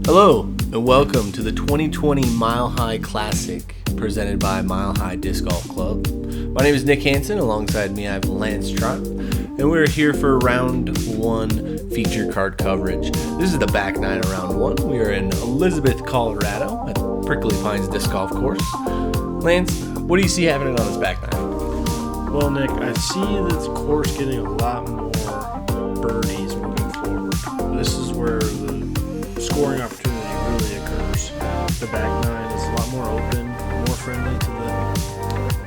Hello, and welcome to the 2020 Mile High Classic, presented by Mile High Disc Golf Club. My name is Nick Hansen. Alongside me, I have Lance Trott, and we're here for round one feature card coverage. This is the back nine of round one. We are in Elizabeth, Colorado, at Prickly Pines Disc Golf Course. Lance, what do you see happening on this back nine? Well, Nick, I see this course getting a lot more birdies moving forward. This is where the scoring opportunity really occurs. The back nine is a lot more open, more friendly to the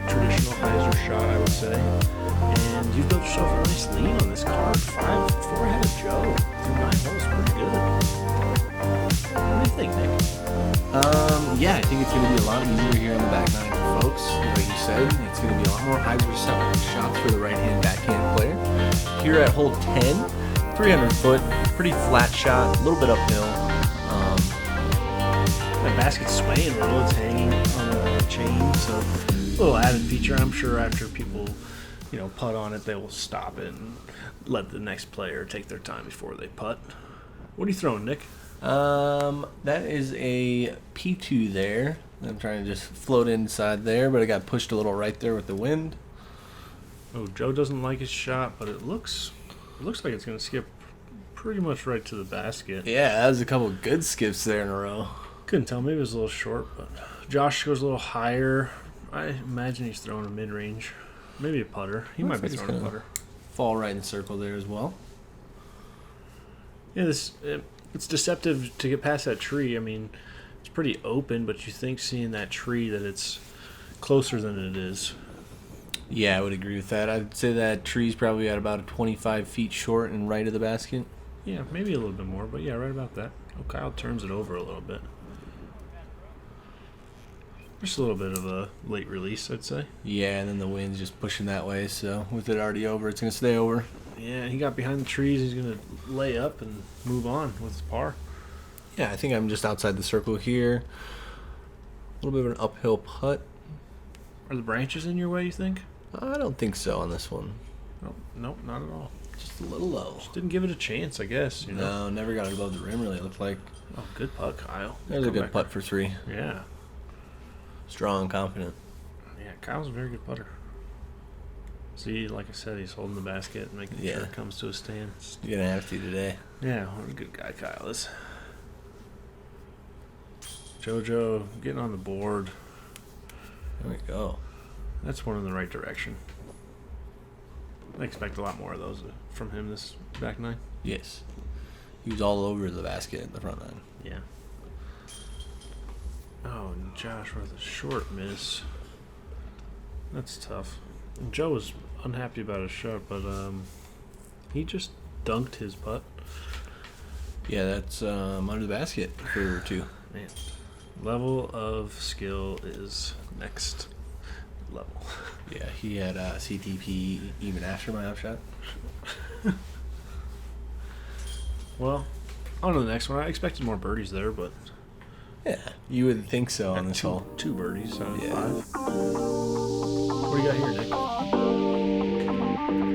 traditional hyzer shot, I would say. And you've built yourself a nice lead on this card. 5-4 ahead of Joe through 9 holes. Pretty good. What do you think, Nick? Yeah, I think it's going to be a lot easier here on the back nine for folks. Like you said, it's going to be a lot more hyzer shots for the right-hand backhand player. Here at hole 10, 300 foot, pretty flat shot, a little bit uphill. That basket's swaying a little. It's hanging on a chain, so a little added feature. I'm sure after people, putt on it, they will stop it and let the next player take their time before they putt. What are you throwing, Nick? That is a P2 there. I'm trying to just float inside there, but it got pushed a little right there with the wind. Oh, Joe doesn't like his shot, but it looks like it's going to skip pretty much right to the basket. Yeah, that was a couple of good skips there in a row. Couldn't tell. Maybe it was a little short, but Josh goes a little higher. I imagine he's throwing a mid-range. Maybe a putter. He might be throwing a putter. Fall right in the circle there as well. Yeah, it's deceptive to get past that tree. I mean, it's pretty open, but you think seeing that tree that it's closer than it is. Yeah, I would agree with that. I'd say that tree's probably at about 25 feet short and right of the basket. Yeah, maybe a little bit more, but yeah, right about that. Oh, Kyle turns it over a little bit. Just a little bit of a late release, I'd say. Yeah, and then the wind's just pushing that way, so with it already over, it's going to stay over. Yeah, he got behind the trees. He's going to lay up and move on with his par. Yeah, I think I'm just outside the circle here. A little bit of an uphill putt. Are the branches in your way, you think? I don't think so on this one. Nope, not at all. Just a little low. Just didn't give it a chance, I guess. No, never got it above the rim, really, it looked like. Oh, good putt, Kyle. There's a good putt for 3. Yeah. Strong, confident. Yeah, Kyle's a very good putter. See, like I said, he's holding the basket and making sure it comes to a stand. You're going to have to today. Yeah, what a good guy Kyle is. JoJo getting on the board. There we go. That's one in the right direction. I expect a lot more of those from him this back nine. Yes. He was all over the basket at the front nine. Yeah. Oh, and Josh with a short miss. That's tough. And Joe was unhappy about his shot, but he just dunked his putt. Yeah, that's under the basket for 2. Man, level of skill is next level. Yeah, he had CTP even after my upshot. Well, on to the next one. I expected more birdies there, but yeah, you would think so on this hole. 2 birdies out of 5. What do you got here, Nick?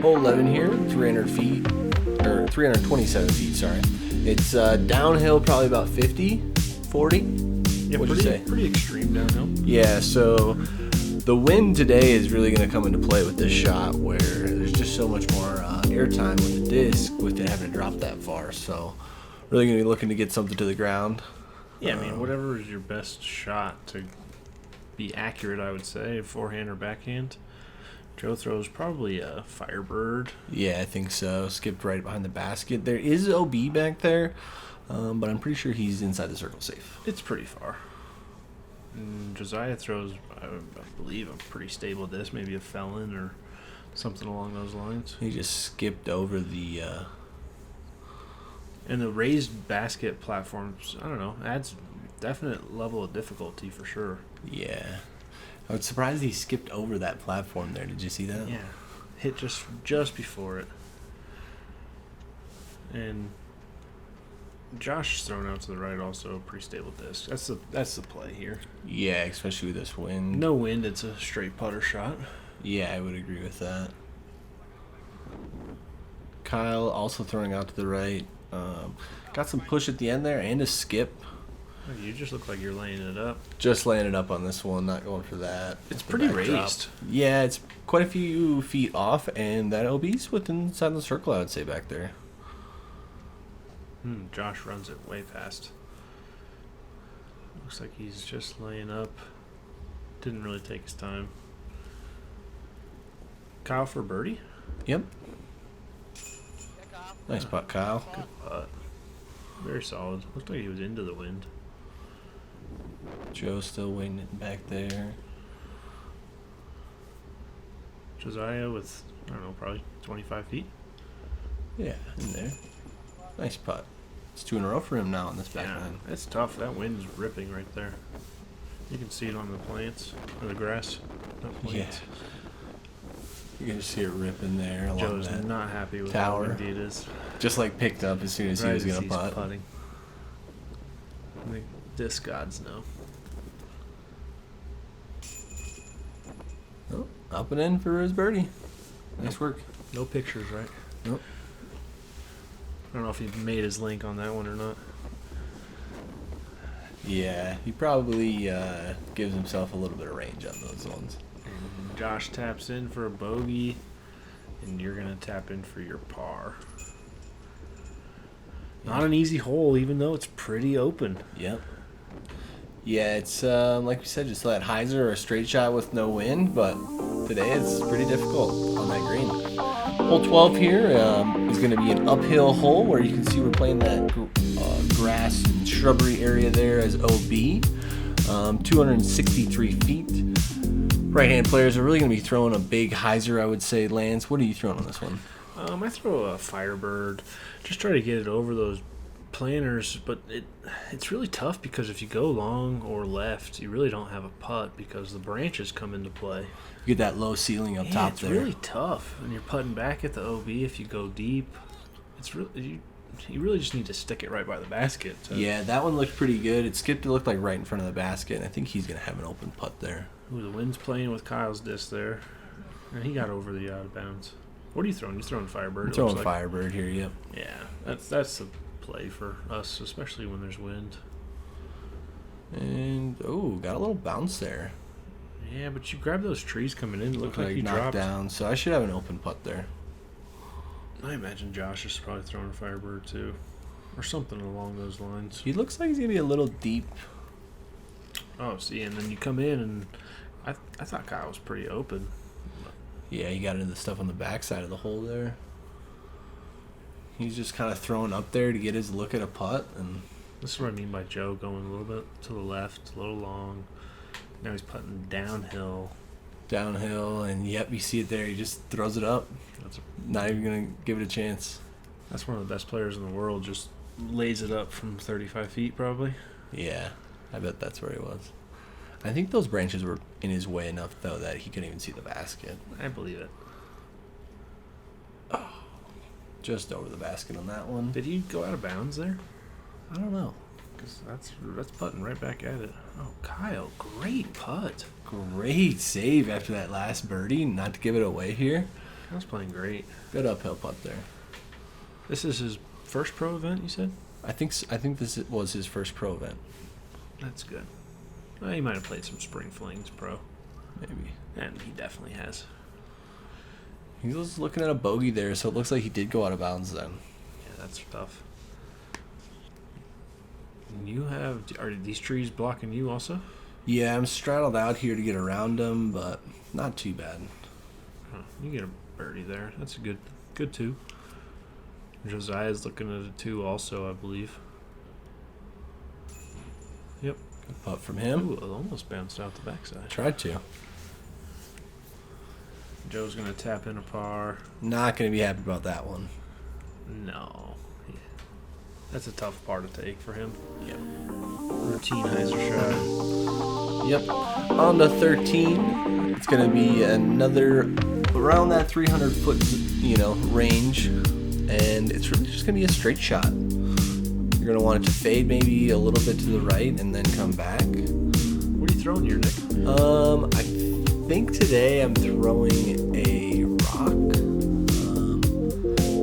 Hole 11 here, 300 feet, or 327 feet, sorry. It's downhill probably about 50, 40. Yeah, What'd you say? Pretty extreme downhill. Yeah, so the wind today is really going to come into play with this shot where there's just so much more airtime with the disc with it having to drop that far. So really going to be looking to get something to the ground. Yeah, I mean, whatever is your best shot to be accurate, I would say, forehand or backhand. Joe throws probably a Firebird. Yeah, I think so. Skipped right behind the basket. There is OB back there, but I'm pretty sure he's inside the circle safe. It's pretty far. And Josiah throws, I believe, a pretty stable disc, maybe a Felon or something along those lines. He just skipped over the... And the raised basket platforms, I don't know, adds definite level of difficulty for sure. Yeah. I was surprised he skipped over that platform there. Did you see that? Yeah. Hit just before it. And Josh thrown out to the right, also a pretty stable disc. That's the play here. Yeah, especially with this wind. No wind, it's a straight putter shot. Yeah, I would agree with that. Kyle also throwing out to the right. Got some push at the end there and a skip. You just look like you're laying it up. Just laying it up on this one, not going for that. It's pretty raised. Yeah, it's quite a few feet off, and that OB's within inside the circle, I would say, back there. Josh runs it way past. Looks like he's just laying up. Didn't really take his time. Kyle for birdie? Yep. Nice putt, Kyle. Good putt. Very solid. Looked like he was into the wind. Joe's still waiting back there. Josiah with, I don't know, probably 25 feet. Yeah, in there. Nice putt. It's 2 in a row for him now on this back nine. It's tough. That wind's ripping right there. You can see it on the plants, or the grass. Not plants. You can just see it ripping there along Joe's that not happy with tower. how windy it is. Just like picked up as soon as he was going to putt. Putting. The disc gods know. Oh, up and in for his birdie. Nice work. No pictures, right? Nope. I don't know if he made his link on that one or not. Yeah, he probably gives himself a little bit of range on those ones. And Josh taps in for a bogey, and you're going to tap in for your par. Not an easy hole, even though it's pretty open. Yep. Yeah, it's like we said, just that hyzer or a straight shot with no wind, but today it's pretty difficult on that green. Hole 12 here is going to be an uphill hole where you can see we're playing that grass and shrubbery area there as OB. 263 feet. Right-hand players are really going to be throwing a big hyzer, I would say. Lance, what are you throwing on this one? I throw a Firebird. Just try to get it over those planters, but it's really tough because if you go long or left, you really don't have a putt because the branches come into play. You get that low ceiling up top it's there. It's really tough, and you're putting back at the OB if you go deep. It's really you really just need to stick it right by the basket. Yeah, that one looked pretty good. It skipped to look like right in front of the basket, and I think he's going to have an open putt there. Ooh, the wind's playing with Kyle's disc there, and he got over the out of bounds. What are you throwing? You're throwing Firebird. I'm throwing Firebird here, yep. Yeah, that's the play for us, especially when there's wind. And, got a little bounce there. Yeah, but you grab those trees coming in. Looked like you knocked dropped down, so I should have an open putt there. I imagine Josh is probably throwing a Firebird too, or something along those lines. He looks like he's going to be a little deep. Oh, see, and then you come in, and I thought Kyle was pretty open. Yeah, he got into the stuff on the backside of the hole there. He's just kind of throwing up there to get his look at a putt. And this is what I mean by Joe going a little bit to the left, a little long. Now he's putting downhill. And yep, you see it there. He just throws it up. Not even going to give it a chance. That's one of the best players in the world. Just lays it up from 35 feet probably. Yeah, I bet that's where he was. I think those branches were in his way enough, though, that he couldn't even see the basket. I believe it. Oh, just over the basket on that one. Did he go out of bounds there? I don't know. Because that's putting right back at it. Oh, Kyle, great putt. Great save after that last birdie, not to give it away here. I was playing great. Good uphill putt there. This is his first pro event, you said? I think this was his first pro event. That's good. Well, he might have played some Spring Flings pro. Maybe. And he definitely has. He was looking at a bogey there, so it looks like he did go out of bounds then. Yeah, that's tough. Are these trees blocking you also? Yeah, I'm straddled out here to get around them, but not too bad. Oh, you get a birdie there. That's a good two. Josiah's looking at a two also, I believe. Yep. Good putt from him. Ooh, it almost bounced out the backside. Tried to. Joe's going to tap in a par. Not going to be happy about that one. No. Yeah. That's a tough par to take for him. Yep. Routine hyzer shot. Yep. On to 13. It's going to be another around that 300-foot, range. And it's really just going to be a straight shot. You're going to want it to fade maybe a little bit to the right and then come back. What are you throwing here, Nick? I think today I'm throwing a rock.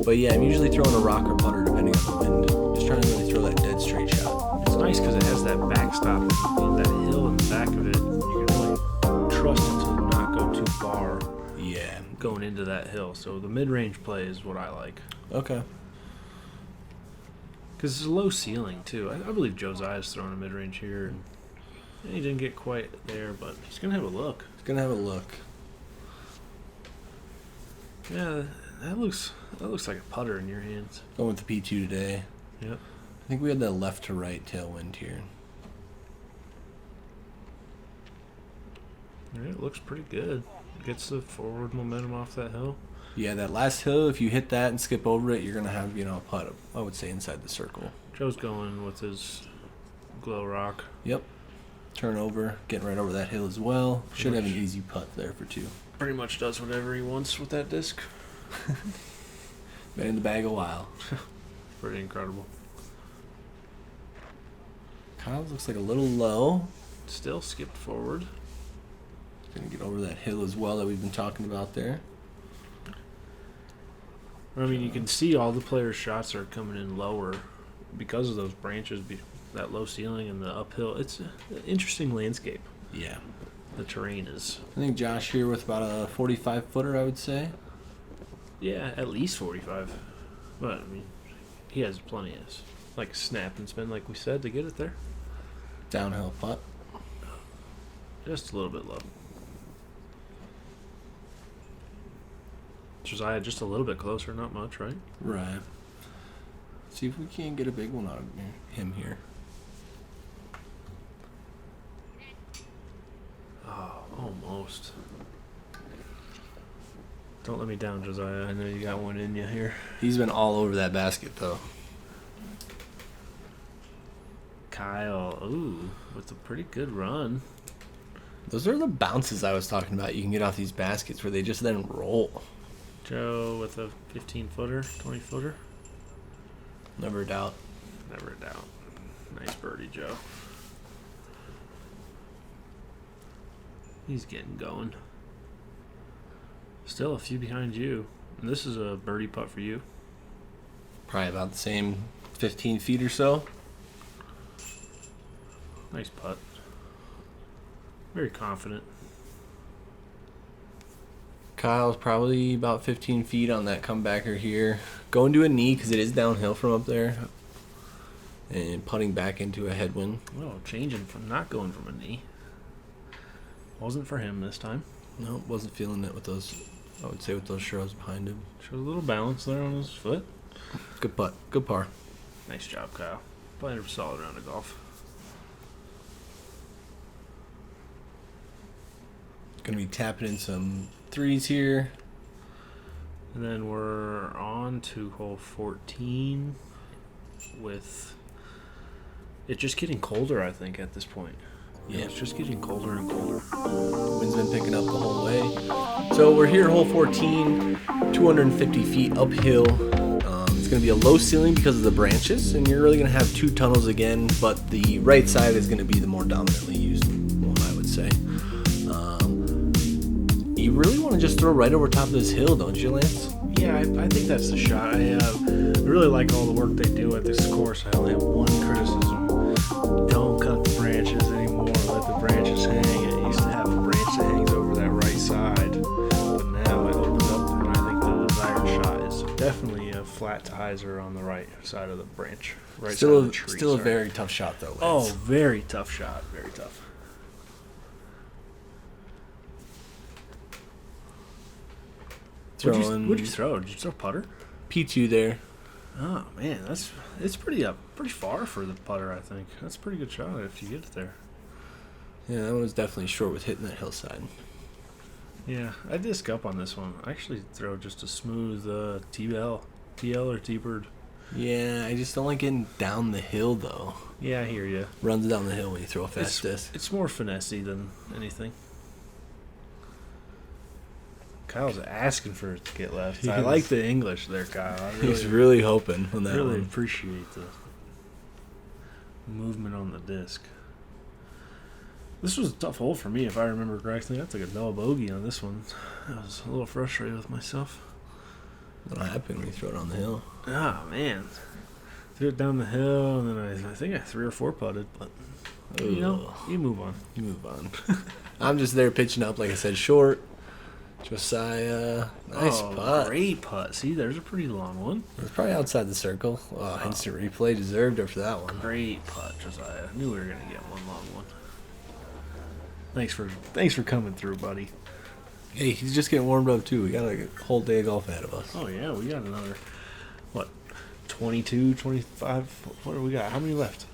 But yeah, I'm usually throwing a rock or putter depending on the wind. Just trying to really throw that dead straight shot. It's nice because it has that backstop and that hill in the back of it. You can really trust it to not go too far. Yeah. Going into that hill. So the mid-range play is what I like. Okay. Because it's a low ceiling, too. I believe Josiah's throwing a mid-range here. And he didn't get quite there, but he's going to have a look. He's going to have a look. Yeah, that looks like a putter in your hands. Going with the P2 today. Yep. I think we had the left to right tailwind here. Yeah, it looks pretty good. Gets the forward momentum off that hill. Yeah, that last hill, if you hit that and skip over it, you're going to have, a putt, I would say, inside the circle. Joe's going with his glow rock. Yep. Turn over, getting right over that hill as well. Should have an easy putt there for 2. Pretty much does whatever he wants with that disc. Been in the bag a while. Pretty incredible. Kyle's looks like a little low. Still skipped forward. Going to get over that hill as well that we've been talking about there. I mean, you can see all the players' shots are coming in lower because of those branches, that low ceiling and the uphill. It's an interesting landscape. Yeah. The terrain is. I think Josh here with about a 45-footer, I would say. Yeah, at least 45. But, I mean, he has plenty of, like, snap and spin, like we said, to get it there. Downhill putt. Just a little bit low. Josiah just a little bit closer, not much, right? Right. See if we can't get a big one out of him here. Oh, almost. Don't let me down, Josiah. I know you got one in you here. He's been all over that basket, though. Kyle, ooh, with a pretty good run. Those are the bounces I was talking about you can get off these baskets where they just then roll. Joe with a 15-footer, 20-footer. Never a doubt. Never a doubt. Nice birdie, Joe. He's getting going. Still a few behind you. And this is a birdie putt for you. Probably about the same 15 feet or so. Nice putt. Very confident. Kyle's probably about 15 feet on that comebacker here. Going to a knee because it is downhill from up there. And putting back into a headwind. Oh, changing from not going from a knee. Wasn't for him this time. No, wasn't feeling it with those, I would say, with those shrubs behind him. Showed a little balance there on his foot. Good putt. Good par. Nice job, Kyle. Playing a solid round of golf. Going to be tapping in some threes here. And then we're on to hole 14 with it just getting colder, I think, at this point. Yeah. It's just getting colder and colder. Wind's been picking up the whole way. So we're here, hole 14, 250 feet uphill. It's going to be a low ceiling because of the branches, and you're really going to have 2 tunnels again, but the right side is going to be the more dominantly used one, I would say. You really want to just throw right over top of this hill, don't you, Lance? Yeah, I think that's the shot. I really like all the work they do at this course. I only have one criticism. Don't cut the branches anymore. Let the branches hang. It used to have a branch that hangs over that right side, but now it opens up, and I think the desired shot is definitely a flat to hyzer on the right side of the branch. Right side of the tree. Still a very tough shot, though, Lance. Oh, very tough shot. Very tough. What'd you throw? Did you throw putter? P2 there. Oh man, it's pretty far for the putter. I think that's a pretty good shot if you get it there. Yeah, that one was definitely short with hitting that hillside. Yeah, I disc up on this one. I actually throw just a smooth TL or T-bird. Yeah, I just don't like getting down the hill though. Yeah, I hear you. Runs down the hill when you throw a fast disc. It's more finessey than anything. Kyle's asking for it to get left. I like the English there, Kyle. He's really hoping on that really one. appreciate movement on the disc. This was a tough hole for me, if I remember correctly. I took a double bogey on this one. I was a little frustrated with myself. What happened when you throw it on the hill? Oh, man. Threw it down the hill, and then I think I 3 or 4 putted, but, you know, you move on. You move on. I'm just there pitching up, like I said, short. Josiah, nice putt. Great putt. See, there's a pretty long one. It's probably outside the circle. Oh, instant replay deserved after that one. Great putt, Josiah. Knew we were going to get one long one. Thanks for coming through, buddy. Hey, he's just getting warmed up, too. We got a whole day of golf ahead of us. Oh, yeah, we got another, 22, 25? What do we got? How many left?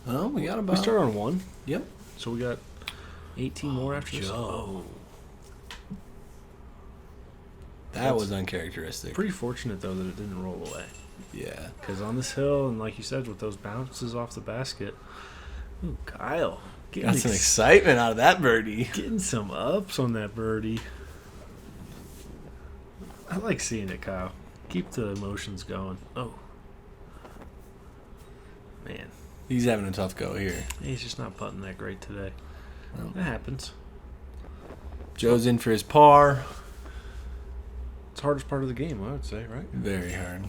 Oh, we got about... We started on 1. Yep. So we got 18 more after this. Oh. That was uncharacteristic. Pretty fortunate, though, that it didn't roll away. Yeah. Because on this hill, and like you said, with those bounces off the basket, ooh, Kyle. Got some excitement out of that birdie. Getting some ups on that birdie. I like seeing it, Kyle. Keep the emotions going. Oh. Man. He's having a tough go here. He's just not putting that great today. No. That happens. Joe's in for his par. It's the hardest part of the game, I would say, right? Very hard.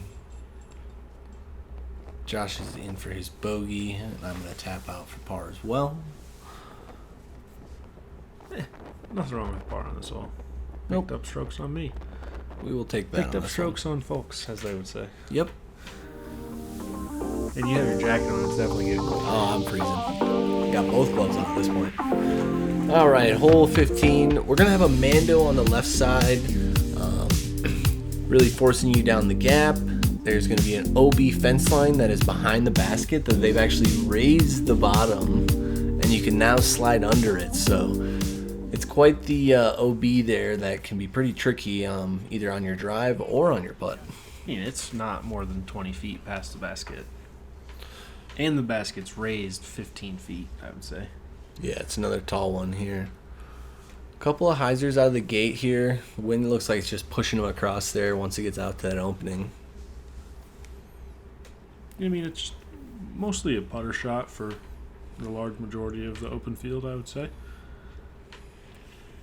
Josh is in for his bogey, and I'm going to tap out for par as well. Nothing wrong with par on this hole. Nope. Picked up strokes on me. We will take that. Picked up strokes on folks, as they would say. Yep. And you have your jacket on. It's definitely getting cold. Oh, I'm freezing. Got both gloves on at this point. All right, hole 15. We're going to have a mando on the left side, really forcing you down the gap. There's going to be an OB fence line that is behind the basket that they've actually raised the bottom, and you can now slide under it. So it's quite the OB there that can be pretty tricky either on your drive or on your putt. I mean, it's not more than 20 feet past the basket. And the basket's raised 15 feet, I would say. Yeah, it's another tall one here. A couple of hyzers out of the gate here. The wind looks like it's just pushing him across there once it gets out to that opening. I mean, it's mostly a putter shot for the large majority of the open field, I would say.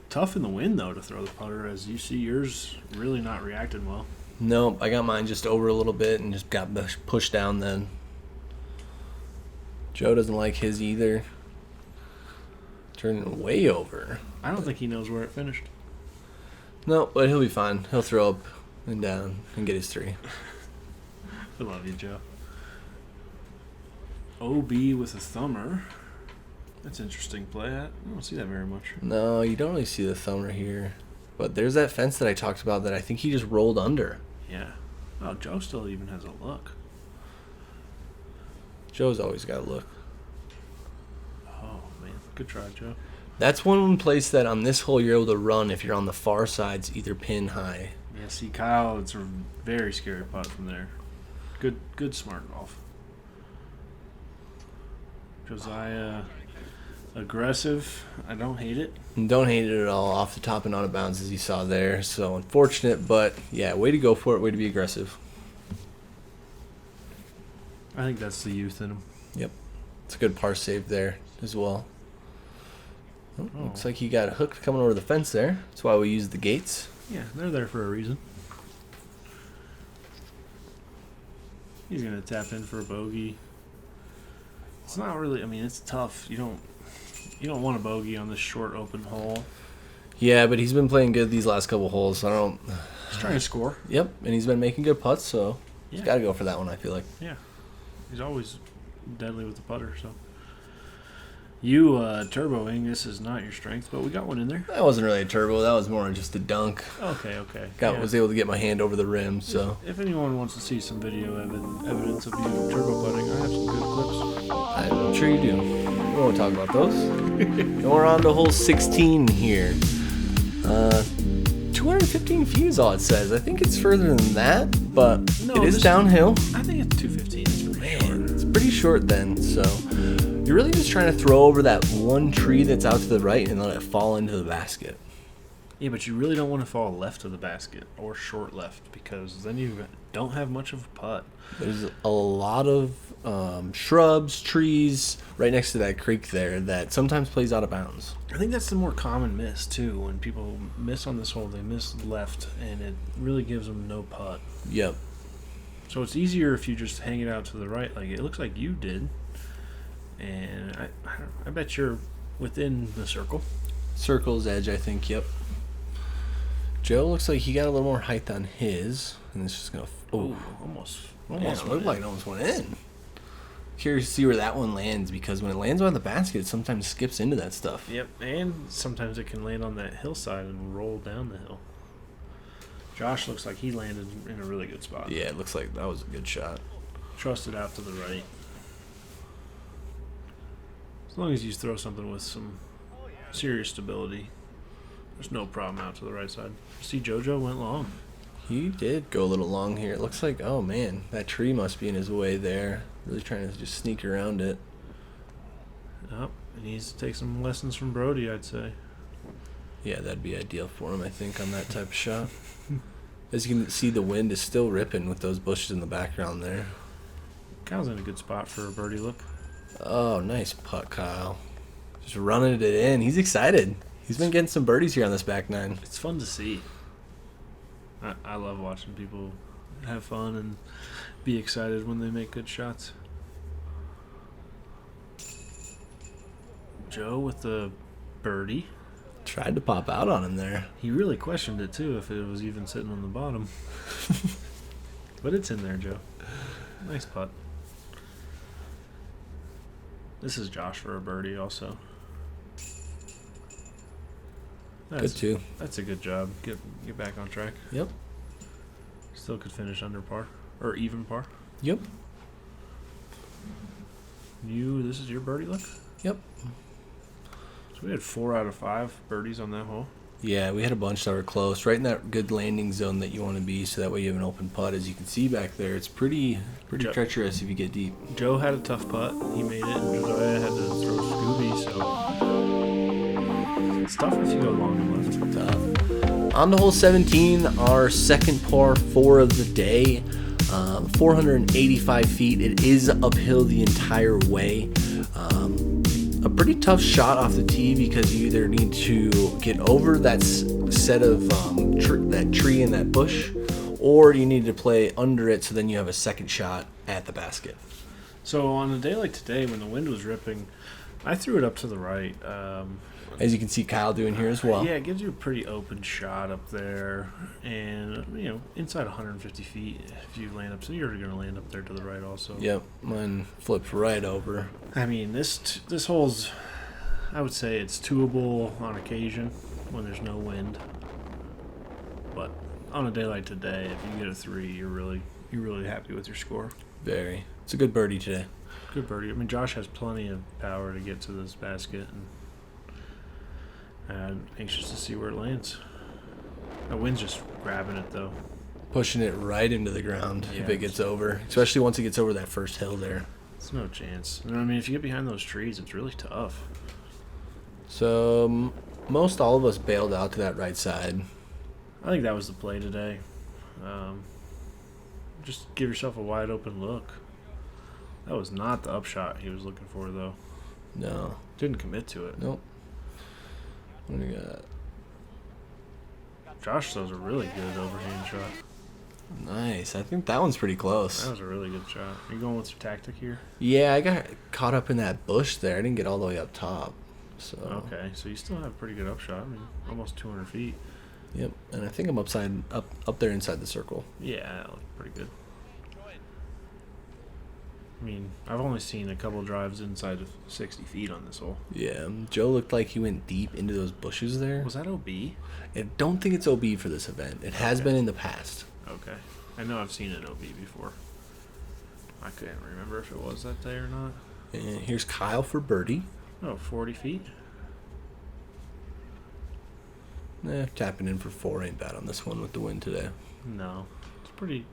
Tough in the wind, though, to throw the putter, as you see yours really not reacting well. Nope, I got mine just over a little bit and just got pushed down then. Joe doesn't like his either. Turning way over. I don't think he knows where it finished. No, but he'll be fine. He'll throw up and down and get his 3. I love you, Joe. OB with a thumber. That's interesting play. I don't see that very much. No, you don't really see the thumber here. But there's that fence that I talked about that I think he just rolled under. Yeah. Oh, Joe still even has a look. Joe's always got a look. Oh, man. Good try, Joe. That's one place that on this hole you're able to run if you're on the far sides, either pin high. Yeah, see, Kyle, it's a very scary putt from there. Good smart golf. Josiah, aggressive. I don't hate it. Don't hate it at all. Off the top and out of bounds, as you saw there. So unfortunate, but yeah, way to go for it. Way to be aggressive. I think that's the youth in him. Yep. It's a good par save there as well. Oh, looks like you got a hook coming over the fence there. That's why we use the gates. Yeah, they're there for a reason. He's going to tap in for a bogey. It's not really, I mean, it's tough. You don't want a bogey on this short open hole. Yeah, but he's been playing good these last couple holes, so I don't... He's trying to score. Yep, and he's been making good putts, so he's got to go for that one, I feel like. Yeah. He's always deadly with the putter, so. You turboing, this is not your strength, but we got one in there. That wasn't really a turbo. That was more just a dunk. Okay. Was able to get my hand over the rim, so. If anyone wants to see some video evidence of you turbo putting, I have some good clips. I'm sure you do. We won't talk about those. And we're on to hole 16 here. 215 feet is all it says. I think it's further than that, but it is downhill. I think it's 215. It's pretty short. It's pretty short then, so you're really just trying to throw over that one tree that's out to the right and let it fall into the basket. Yeah, but you really don't want to fall left of the basket or short left, because then you don't have much of a putt. There's a lot of shrubs, trees right next to that creek there that sometimes plays out of bounds. I think that's the more common miss too. When people miss on this hole, they miss left, and it really gives them no putt. Yep. So it's easier if you just hang it out to the right, like it looks like you did. And I bet you're within the circle. Circle's edge, I think. Yep. Joe looks like he got a little more height on his, and it's just gonna. Oh, almost looked like it almost went in. Curious to see where that one lands, because when it lands on the basket, it sometimes skips into that stuff. Yep, and sometimes it can land on that hillside and roll down the hill. Josh looks like he landed in a really good spot. Yeah, it looks like that was a good shot. Trust it out to the right. As long as you throw something with some serious stability, there's no problem out to the right side. See, JoJo went long. He did go a little long here. It looks like, oh man, that tree must be in his way there. Really trying to just sneak around it. Yep, he needs to take some lessons from Brody, I'd say. Yeah, that'd be ideal for him, I think, on that type of shot. As you can see, the wind is still ripping with those bushes in the background there. Kyle's in a good spot for a birdie look. Oh, nice putt, Kyle. Just running it in. He's excited. He's been getting some birdies here on this back nine. It's fun to see. I love watching people have fun and be excited when they make good shots. Joe with the birdie. Tried to pop out on him there. He really questioned it too, if it was even sitting on the bottom. But it's in there, Joe. Nice putt. This is Josh for a birdie also. Good too. That's a good job. Get back on track. Yep. Still could finish under par. Or even par. Yep. This is your birdie look? Yep. So we had 4 out of 5 birdies on that hole. Yeah, we had a bunch that were close. Right in that good landing zone that you want to be, so that way you have an open putt. As you can see back there, it's pretty treacherous if you get deep. Joe had a tough putt. He made it, and Josiah had to throw Scooby, so it's tough if you go long and left. Tough. On to hole 17, our second par 4 of the day. 485 feet. It is uphill the entire way. A pretty tough shot off the tee, because you either need to get over that set of that tree and that bush, or you need to play under it, so then you have a second shot at the basket. So on a day like today, when the wind was ripping, I threw it up to the right. As you can see Kyle doing here as well. Yeah, it gives you a pretty open shot up there, and inside 150 feet, if you land up, so you're going to land up there to the right also. Yep, mine flipped right over. I mean, this hole's, I would say it's twoable on occasion when there's no wind, but on a day like today, if you get a 3, you're really happy with your score. Very. It's a good birdie today. Good birdie. I mean, Josh has plenty of power to get to this basket, and I'm anxious to see where it lands. The wind's just grabbing it, though. Pushing it right into the ground if it gets over. Especially once it gets over that first hill there. It's no chance. I mean, if you get behind those trees, it's really tough. So, most all of us bailed out to that right side. I think that was the play today. Just give yourself a wide open look. That was not the upshot he was looking for, though. No. Didn't commit to it. Nope. What do we got? Josh throws a really good overhand shot. Nice. I think that one's pretty close. That was a really good shot. Are you going with your tactic here? Yeah, I got caught up in that bush there. I didn't get all the way up top. So. Okay, so you still have a pretty good upshot. I mean, almost 200 feet. Yep, and I think I'm up there inside the circle. Yeah, that looked pretty good. I mean, I've only seen a couple drives inside of 60 feet on this hole. Yeah, Joe looked like he went deep into those bushes there. Was that OB? I don't think it's OB for this event. It has been in the past. Okay. I know I've seen an OB before. I can't remember if it was that day or not. And here's Kyle for birdie. Oh, 40 feet? Tapping in for 4 ain't bad on this one with the wind today. No.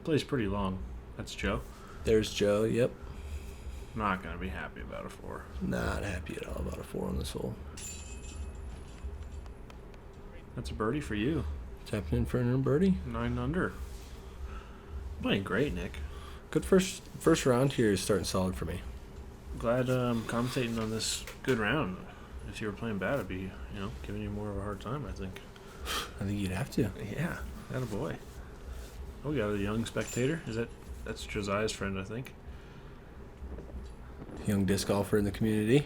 Plays pretty long. That's Joe. There's Joe, yep. Not going to be happy about a 4. Not happy at all about a 4 on this hole. That's a birdie for you. Tapping in for another birdie. 9 under. Playing great, Nick. Good first round here is starting solid for me. Glad I'm commentating on this good round. If you were playing bad, I'd be, giving you more of a hard time, I think. I think you'd have to. Yeah, attaboy. Oh, we got a young spectator. That's Josiah's friend, I think. Young disc golfer in the community.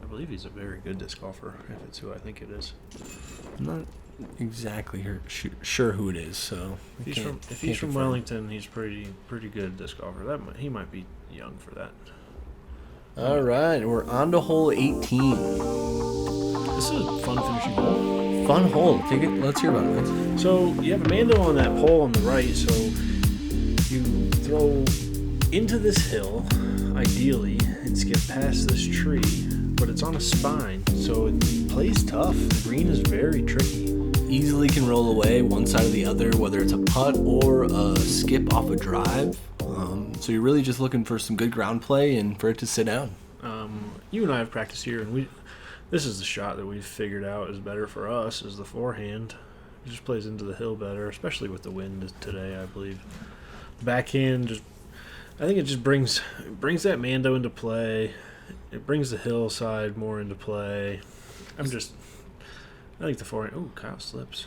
I believe he's a very good disc golfer, if it's who I think it is. I'm not exactly sure who it is, so if he's from Wellington, he's pretty good disc golfer. He might be young for that. All right, we're on to hole 18. This is a fun finishing hole. Fun hole. Take it. Let's hear about it, Lance. So you have a mando on that pole on the right. So you throw into this hill, ideally, and skip past this tree. But it's on a spine, so it plays tough. The green is very tricky. Easily can roll away one side or the other, whether it's a putt or a skip off a drive. So you're really just looking for some good ground play and for it to sit down. You and I have practiced here, and this is the shot that we've figured out is better for us, is the forehand. It just plays into the hill better, especially with the wind today, I believe. Backhand, I think it just brings that mando into play. It brings the hillside more into play. I think the forehand. Oh, Kyle slips.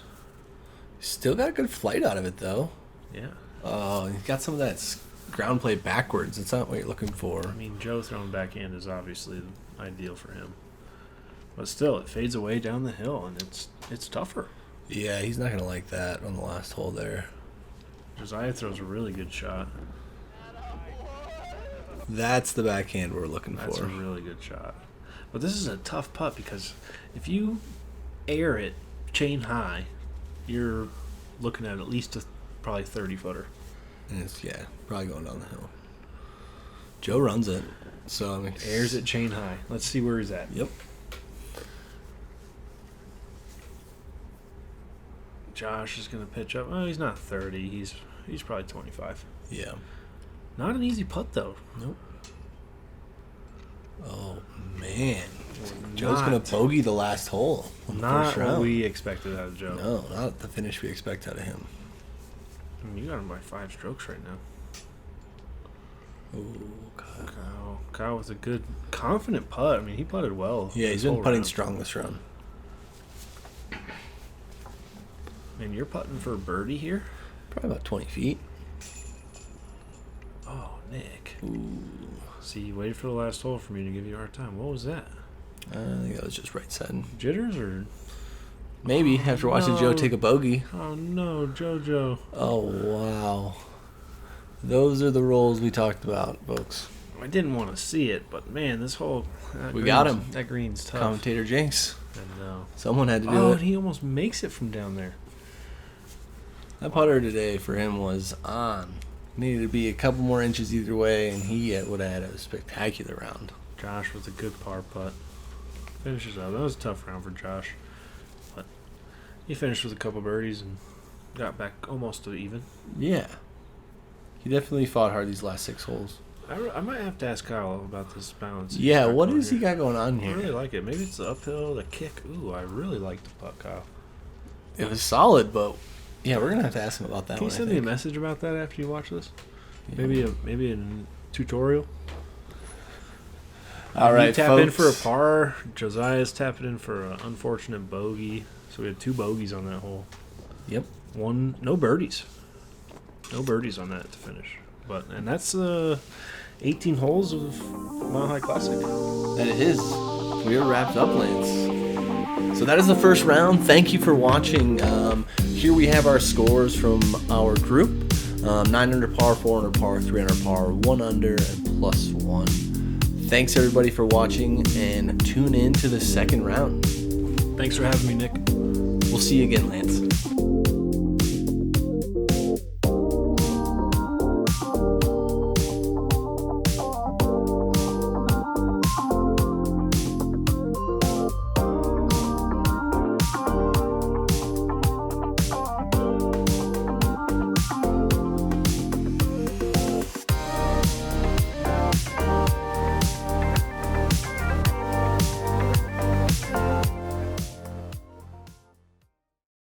Still got a good flight out of it, though. Yeah. Oh, he's got some of that ground play backwards. It's not what you're looking for. I mean, Joe throwing backhand is obviously ideal for him. But still, it fades away down the hill, and it's tougher. Yeah, he's not going to like that on the last hole there. Josiah throws a really good shot. That's the backhand we're looking That's for. a really good shot. But this is a tough putt because if you air it chain high, you're looking at least a probably 30-footer. And it's, probably going down the hill. Joe runs it. So Airs it chain high. Let's see where he's at. Yep. Josh is going to pitch up. Oh, he's not 30. He's probably 25. Yeah. Not an easy putt, though. Nope. Oh, man. Joe's going to bogey the last hole. Not what we expected out of Joe. No, not the finish we expect out of him. I mean, you got him by 5 strokes right now. Oh, Kyle with a good, confident putt. I mean, he putted well. Yeah, he's been putting strong this round. And you're putting for a birdie here? Probably about 20 feet. Oh, Nick. Ooh. See, you waited for the last hole for me to give you a hard time. What was that? I think that was just right side. Jitters or? Maybe after watching Joe take a bogey. Oh, no, JoJo. Oh, wow. Those are the rolls we talked about, folks. I didn't want to see it, but man, this whole... got him. That green's tough. Commentator Jinx. I know. Someone had to do it. Oh, and he almost makes it from down there. That putter today for him was on. Needed to be a couple more inches either way, and he would have had a spectacular round. Josh with a good par putt. Finishes out. That was a tough round for Josh. But he finished with a couple birdies and got back almost to even. Yeah. He definitely fought hard these last 6 holes. I might have to ask Kyle about this balance. Yeah, what has he got going on I here? really like it. Maybe it's the uphill, the kick. Ooh, I really like the putt, Kyle. It was solid, but yeah, we're gonna have to ask him about that. Can you send me a message about that after you watch this? Yeah. Maybe a tutorial. All right, tap folks. in for a par. Josiah's tapping in for an unfortunate bogey. So we had 2 bogeys on that hole. Yep. No birdies. No birdies on that to finish. And that's 18 holes of Mile High Classic. That it is. We are wrapped up, Lance. So that is the first round. Thank you for watching. Here we have our scores from our group. 9 under par, 4 under par, 3 under par, 1 under, and +1. Thanks everybody for watching, and tune in to the second round. Thanks for having me, Nick. We'll see you again, Lance.